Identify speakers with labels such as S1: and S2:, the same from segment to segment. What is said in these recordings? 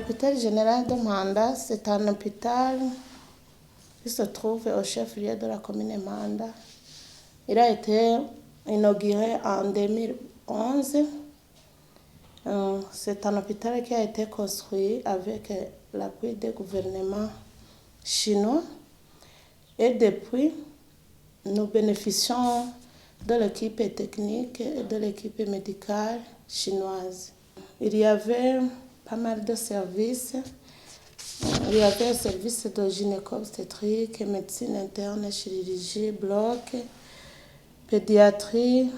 S1: L'hôpital général de Manda, c'est un hôpital qui se trouve au chef-lieu de la commune Manda. Il a été inauguré en 2011. C'est un hôpital qui a été construit avec l'appui du gouvernement chinois. Et depuis, nous bénéficions de l'équipe technique et de l'équipe médicale chinoise. Il y avait pas mal de services. Il y avait un service de gynéco-obstétrique, médecine interne, chirurgie, bloc, pédiatrie.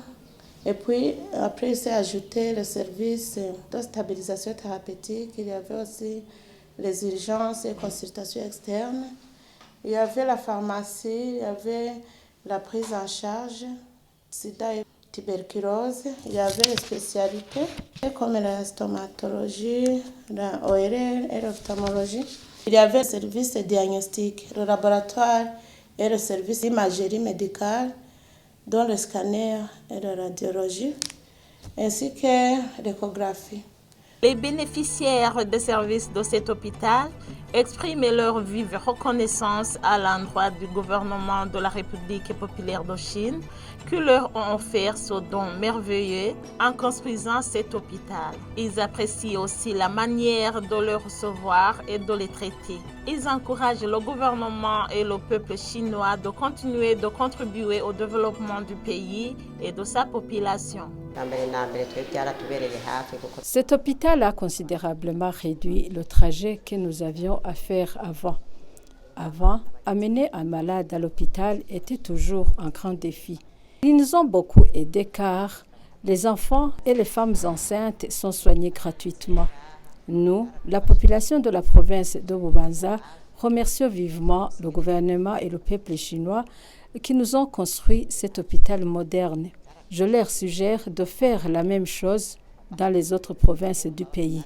S1: Et puis, après, il s'est ajouté le service de stabilisation thérapeutique. Il y avait aussi les urgences et consultations externes. Il y avait la pharmacie, il y avait la prise en charge, sida et tuberculose. Il y avait les spécialités comme la stomatologie, la ORL et l'ophtalmologie. Il y avait le service de diagnostic, le laboratoire et le service d'imagerie médicale, dont le scanner et la radiologie, ainsi que l'échographie.
S2: Les bénéficiaires des services de cet hôpital expriment leur vive reconnaissance à l'endroit du gouvernement de la République populaire de Chine qui leur ont offert ce don merveilleux en construisant cet hôpital. Ils apprécient aussi la manière de les recevoir et de les traiter. Ils encouragent le gouvernement et le peuple chinois de continuer de contribuer au développement du pays et de sa population.
S3: Cet hôpital a considérablement réduit le trajet que nous avions à faire avant. Avant, amener un malade à l'hôpital était toujours un grand défi. Ils nous ont beaucoup aidés car les enfants et les femmes enceintes sont soignés gratuitement. Nous, la population de la province de Bubanza, remercions vivement le gouvernement et le peuple chinois qui nous ont construit cet hôpital moderne. Je leur suggère de faire la même chose dans les autres provinces du pays.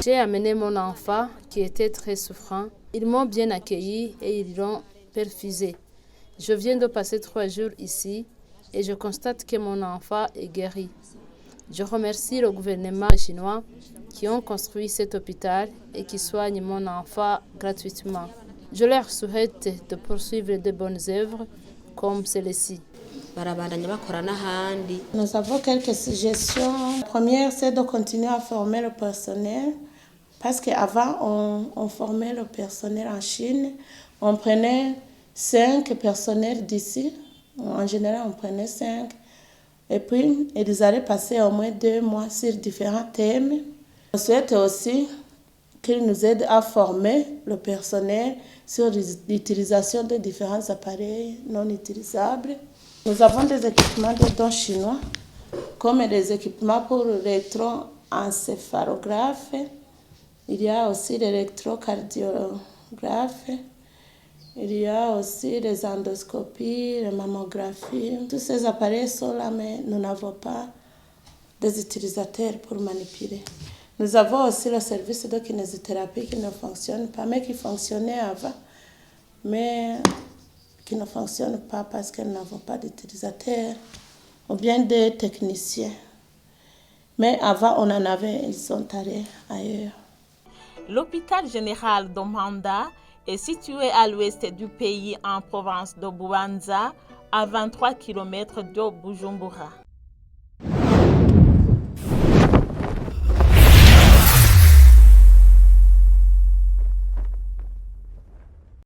S4: J'ai amené mon enfant qui était très souffrant. Ils m'ont bien accueilli et ils l'ont perfusé. Je viens de passer 3 jours ici et je constate que mon enfant est guéri. Je remercie le gouvernement chinois qui ont construit cet hôpital et qui soignent mon enfant gratuitement. Je leur souhaite de poursuivre de bonnes œuvres comme celle-ci.
S1: Nous avons quelques suggestions. La première, c'est de continuer à former le personnel parce qu'avant, on formait le personnel en Chine. On prenait 5 personnels d'ici. En général, on prenait 5. Et puis, ils allaient passer au moins 2 mois sur différents thèmes. On souhaite aussi qu'ils nous aident à former le personnel sur l'utilisation de différents appareils non utilisables. Nous avons des équipements de dons chinois, comme les équipements pour l'électroencéphalographe. Il y a aussi l'électrocardiographe. Il y a aussi les endoscopies, les mammographies. Tous ces appareils sont là, mais nous n'avons pas des utilisateurs pour manipuler. Nous avons aussi le service de kinésithérapie qui ne fonctionne pas, mais qui fonctionnait avant, mais qui ne fonctionne pas parce que nous n'avons pas d'utilisateurs ou bien des techniciens. Mais avant, on en avait, ils sont allés ailleurs.
S2: L'hôpital général de Manda est situé à l'ouest du pays en province de Bubanza, à 23 km de Bujumbura.